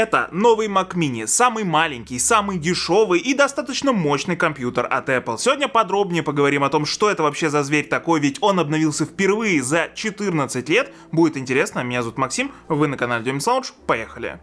Это новый Mac Mini, самый маленький, самый дешевый и достаточно мощный компьютер от Apple. Сегодня подробнее поговорим о том, что это вообще за зверь такой, ведь он обновился впервые за 14 лет. Будет интересно, меня зовут Максим, вы на канале Demons Lounge, поехали!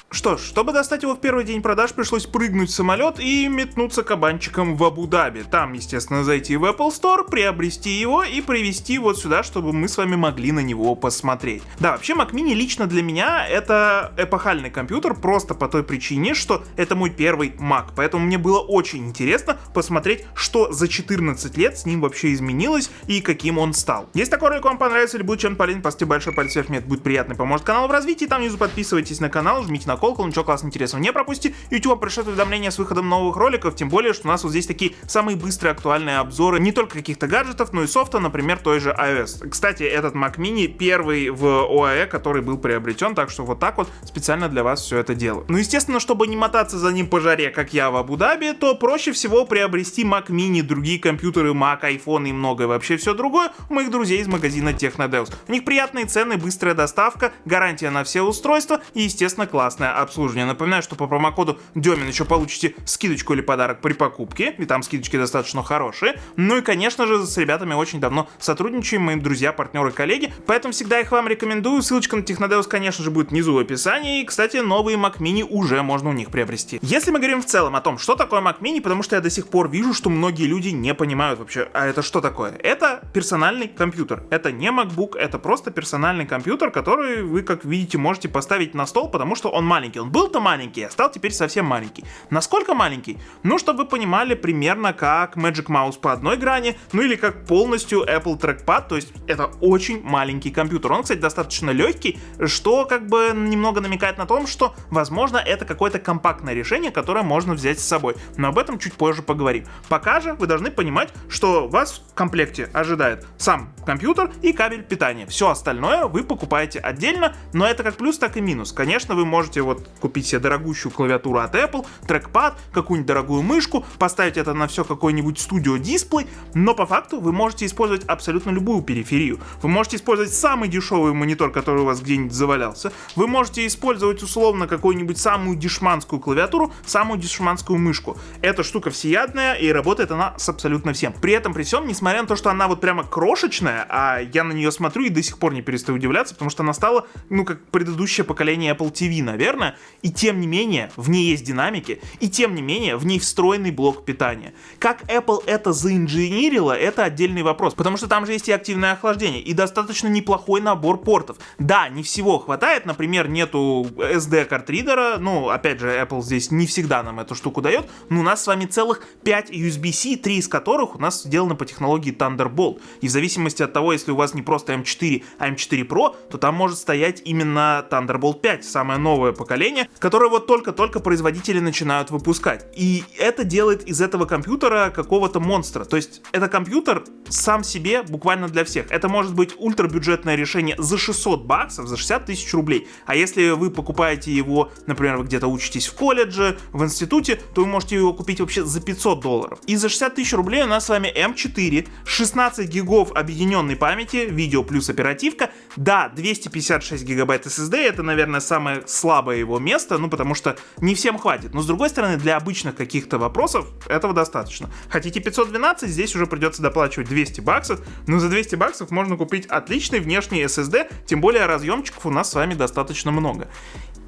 Что ж, чтобы достать его в первый день продаж, пришлось прыгнуть в самолет и метнуться кабанчиком в Абу-Даби. Там, естественно, зайти в Apple Store, приобрести его и привезти вот сюда, чтобы мы с вами могли на него посмотреть. Да, вообще Mac Mini лично для меня это эпохальный компьютер, просто по той причине, что это мой первый Mac, поэтому мне было очень интересно посмотреть, что за 14 лет с ним вообще изменилось и каким он стал. Если такой ролик вам понравится или будет чем-то полезен, поставьте большой палец вверх, мне это будет приятно и поможет каналу в развитии. Там внизу подписывайтесь на канал, жмите на колокол, ничего классного интересного не пропусти. YouTube пришлет уведомления с выходом новых роликов, тем более, что у нас вот здесь такие самые быстрые актуальные обзоры не только каких-то гаджетов, но и софта, например, той же iOS. Кстати, этот Mac Mini первый в ОАЭ, который был приобретен, так что вот так вот специально для вас все это делаю. Ну, естественно, чтобы не мотаться за ним по жаре, как я в Абу-Даби, то проще всего приобрести Mac Mini, другие компьютеры, Mac, iPhone и многое вообще все другое у моих друзей из магазина Technodeus. У них приятные цены, быстрая доставка, гарантия на все устройства и, естественно, классное обслуживание. Напоминаю, что по промокоду Демин еще получите скидочку или подарок при покупке, и там скидочки достаточно хорошие. Ну и, конечно же, с ребятами очень давно сотрудничаем, мои друзья, партнеры, коллеги, поэтому всегда их вам рекомендую. Ссылочка на Technodeus, конечно же, будет внизу в описании, и, кстати, новые Mac Mini уже можно у них приобрести. Если мы говорим в целом о том, что такое Mac Mini, потому что я до сих пор вижу, что многие люди не понимают вообще, а это что такое? Это персональный компьютер, это не MacBook, это просто персональный компьютер, который вы, как видите, можете поставить на стол, потому что он маленький. Он был-то маленький, а стал теперь совсем маленький. Насколько маленький? Ну, чтобы вы понимали примерно как Magic Mouse по одной грани, ну или как полностью Apple Trackpad, то есть это очень маленький компьютер. Он, кстати, достаточно легкий, что как бы немного намекает на том, что, возможно, это какое-то компактное решение, которое можно взять с собой. Но об этом чуть позже поговорим. Пока же вы должны понимать, что вас в комплекте ожидает сам компьютер и кабель питания. Все остальное вы покупаете отдельно, но это как плюс, так и минус. Конечно, вы можете вот купить себе дорогущую клавиатуру от Apple, трекпад, какую-нибудь дорогую мышку, поставить это на все какой-нибудь Studio Display, но по факту вы можете использовать абсолютно любую периферию. Вы можете использовать самый дешевый монитор, который у вас где-нибудь завалялся. Вы можете использовать условно какую-нибудь самую дешманскую клавиатуру, самую дешманскую мышку. Эта штука всеядная и работает она с абсолютно всем. При этом, при всем, несмотря на то, что она вот прямо крошечная, а я на нее смотрю и до сих пор не перестаю удивляться, потому что она стала, ну, как предыдущее поколение Apple TV, наверное, и тем не менее, в ней есть динамики, и тем не менее, в ней встроенный блок питания. Как Apple это заинженерила, это отдельный вопрос, потому что там же есть и активное охлаждение, и достаточно неплохой набор портов. Да, не всего хватает, например, нету SD-картридера, ну, опять же, Apple здесь не всегда нам эту штуку дает, но у нас с вами целых 5 USB-C, 3 из которых у нас сделаны по технологии Thunderbolt, и в зависимости от того, если у вас не просто M4, а M4 Pro, то там может стоять именно Thunderbolt 5, самое новое поколение, которое вот только-только производители начинают выпускать. И это делает из этого компьютера какого-то монстра. То есть это компьютер сам себе буквально для всех. Это может быть ультрабюджетное решение за 600 баксов, за 60 тысяч рублей. А если вы покупаете его, например, вы где-то учитесь в колледже, в институте, то вы можете его купить вообще за $500. И за 60 тысяч рублей у нас с вами M4, 16 гигов объединенной памяти, видео плюс оперативка. Да, 256 гигабайт SSD, это, наверное, самое слабое его место, ну потому что не всем хватит. Но с другой стороны, для обычных каких-то вопросов этого достаточно. Хотите 512, здесь уже придется доплачивать 200 баксов, но за 200 баксов можно купить отличный внешний SSD, тем более разъемчиков у нас с вами достаточно много.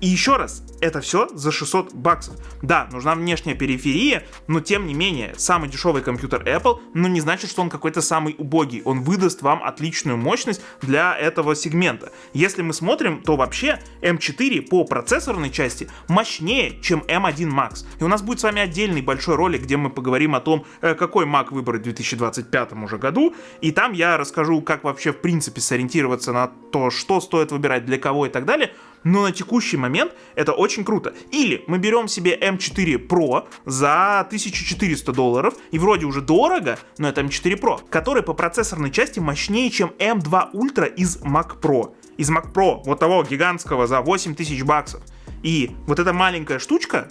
И еще раз, это все за 600 баксов. Да, нужна внешняя периферия, но тем не менее, самый дешевый компьютер Apple, но не значит, что он какой-то самый убогий. Он выдаст вам отличную мощность для этого сегмента. Если мы смотрим, то вообще M4 по процессорной части мощнее, чем M1 Max. И у нас будет с вами отдельный большой ролик, где мы поговорим о том, какой Mac выбрать в 2025 уже году. И там я расскажу, как вообще в принципе сориентироваться на то, что стоит выбирать, для кого и так далее. Но на текущий момент это очень круто. Или мы берем себе M4 Pro за $1400, и вроде уже дорого, но это M4 Pro, который по процессорной части мощнее, чем M2 Ultra из Mac Pro. Из Mac Pro, вот того гигантского, за 8000 баксов. И вот эта маленькая штучка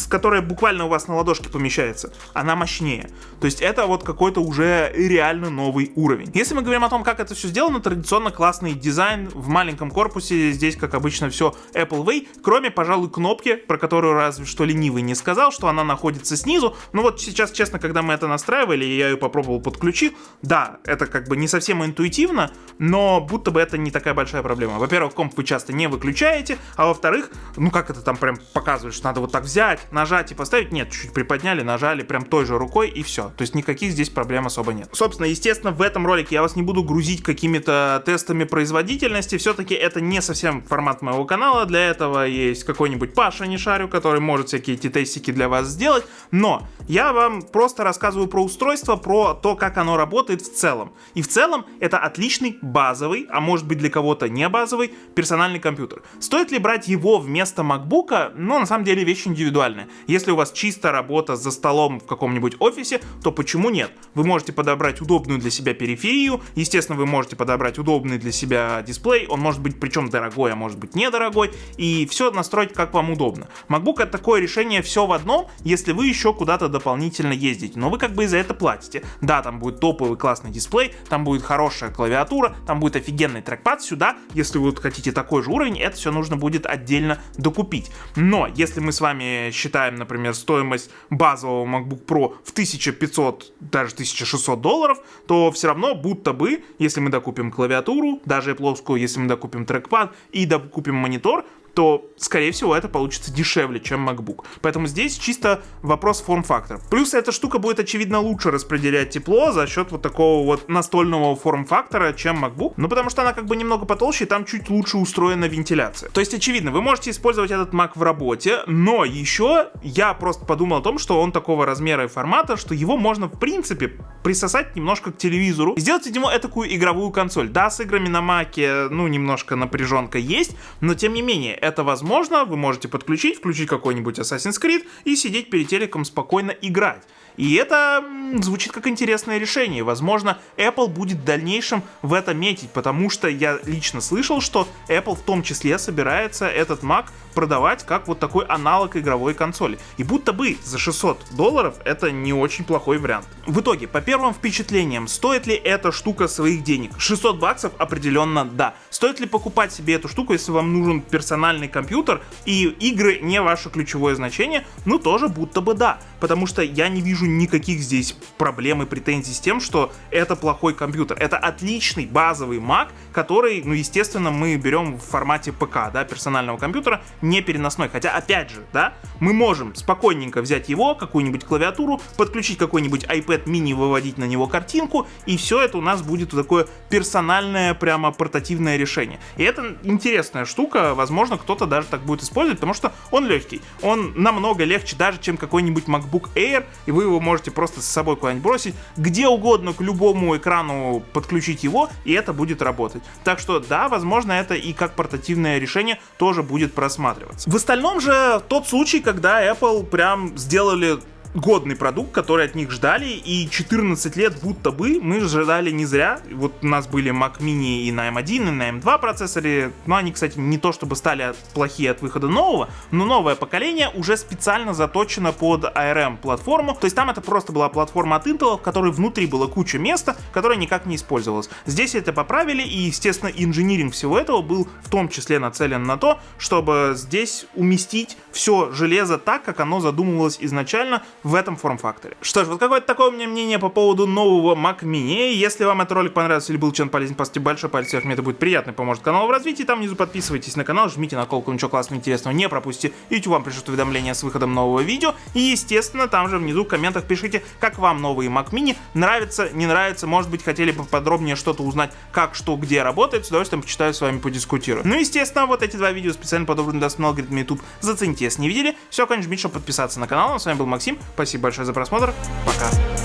которая буквально у вас на ладошке помещается, она мощнее. То есть это вот какой-то уже реально новый уровень. Если мы говорим о том, как это все сделано, традиционно классный дизайн в маленьком корпусе. Здесь, как обычно, все Apple Way, кроме, пожалуй, кнопки, про которую разве что ленивый не сказал, что она находится снизу. Ну вот сейчас, честно, когда мы это настраивали, я ее попробовал подключить, да, это как бы не совсем интуитивно, но будто бы это не такая большая проблема. Во-первых, комп вы часто не выключаете, а во-вторых, ну как это там прям показывает, что надо вот так взять, нажать и поставить? Нет, чуть-чуть приподняли, нажали прям той же рукой и все. То есть никаких здесь проблем особо нет. Собственно, естественно, в этом ролике я вас не буду грузить какими-то тестами производительности, все-таки это не совсем формат моего канала, для этого есть какой-нибудь Паша не шарю, который может всякие эти тестики для вас сделать, но я вам просто рассказываю про устройство, про то, как оно работает в целом. И в целом это отличный базовый, а может быть для кого-то не базовый, персональный компьютер. Стоит ли брать его вместо MacBook'а? Ну, на самом деле вещь индивидуальная. Если у вас чисто работа за столом в каком-нибудь офисе, то почему нет? Вы можете подобрать удобную для себя периферию, естественно, вы можете подобрать удобный для себя дисплей, он может быть причем дорогой, а может быть недорогой, и все настроить как вам удобно. MacBook — это такое решение все в одном, если вы еще куда-то дополнительно ездите, но вы как бы и за это платите. Да, там будет топовый классный дисплей, там будет хорошая клавиатура, там будет офигенный трекпад. Сюда, если вы вот хотите такой же уровень, это все нужно будет отдельно докупить. Но если мы с вами считаем, например, стоимость базового MacBook Pro в 1500, даже $1600, то все равно будто бы, если мы докупим клавиатуру, даже плоскую, если мы докупим трекпад и докупим монитор, то, скорее всего, это получится дешевле, чем MacBook. Поэтому здесь чисто вопрос форм-фактора. Плюс эта штука будет, очевидно, лучше распределять тепло за счет вот такого вот настольного форм-фактора, чем MacBook. Ну, потому что она как бы немного потолще, и там чуть лучше устроена вентиляция. То есть, очевидно, вы можете использовать этот Mac в работе, но еще я просто подумал о том, что он такого размера и формата, что его можно, в принципе, присосать немножко к телевизору и сделать из него этакую игровую консоль. Да, с играми на Mac'е, ну, немножко напряженка есть, но, тем не менее, это возможно, вы можете подключить, включить какой-нибудь Assassin's Creed и сидеть перед телеком спокойно играть. И это звучит как интересное решение. Возможно, Apple будет в дальнейшем в это метить, потому что я лично слышал, что Apple в том числе собирается этот Mac продавать как вот такой аналог игровой консоли. И будто бы за $600 это не очень плохой вариант. В итоге, по первым впечатлениям, стоит ли эта штука своих денег? $600 определенно да. Стоит ли покупать себе эту штуку, если вам нужен персональный компьютер и игры не ваше ключевое значение? Ну тоже будто бы да. Потому что я не вижу никаких здесь проблем и претензий с тем, что это плохой компьютер. Это отличный базовый Mac, который, ну, естественно, мы берем в формате ПК, да, персонального компьютера, не переносной. Хотя, опять же, да, мы можем спокойненько взять его, какую-нибудь клавиатуру, подключить какой-нибудь iPad mini, выводить на него картинку, и все это у нас будет такое персональное, прямо портативное решение. И это интересная штука, возможно, кто-то даже так будет использовать, потому что он легкий. Он намного легче даже, чем какой-нибудь MacBook Air, и вы его можете просто с собой куда-нибудь бросить, где угодно к любому экрану подключить его, и это будет работать. Так что да, возможно, это и как портативное решение тоже будет просматриваться. В остальном же тот случай, когда Apple прям сделали годный продукт, который от них ждали, и 14 лет будто бы мы ждали не зря. Вот у нас были Mac Mini и на M1, и на M2 процессоры, но они, кстати, не то чтобы стали плохие от выхода нового, но новое поколение уже специально заточено под ARM платформу, то есть там это просто была платформа от Intel, в которой внутри была куча места, которое никак не использовалось. Здесь это поправили, и, естественно, инжиниринг всего этого был в том числе нацелен на то, чтобы здесь уместить все железо так, как оно задумывалось изначально в этом форм-факторе. Что ж, вот какое-то такое у меня мнение по поводу нового Mac Mini. Если вам этот ролик понравился или был чем полезен, поставьте большой палец вверх, мне это будет приятно и поможет каналу в развитии. Там внизу подписывайтесь на канал, жмите на колокол, ничего классного интересного не пропустите. YouTube вам пришлет уведомления с выходом нового видео. И, естественно, там же внизу в комментах пишите, как вам новый Mac Mini, нравится, не нравится, может быть, хотели бы подробнее что-то узнать, как, что, где работает. С удовольствием почитаю, с вами подискутирую. Ну, естественно, вот эти два видео специально подобраны для алгоритма YouTube. Зацените, если не видели. Все, конечно, жмите, чтобы подписаться на канал. С вами был Максим. Спасибо большое за просмотр. Пока.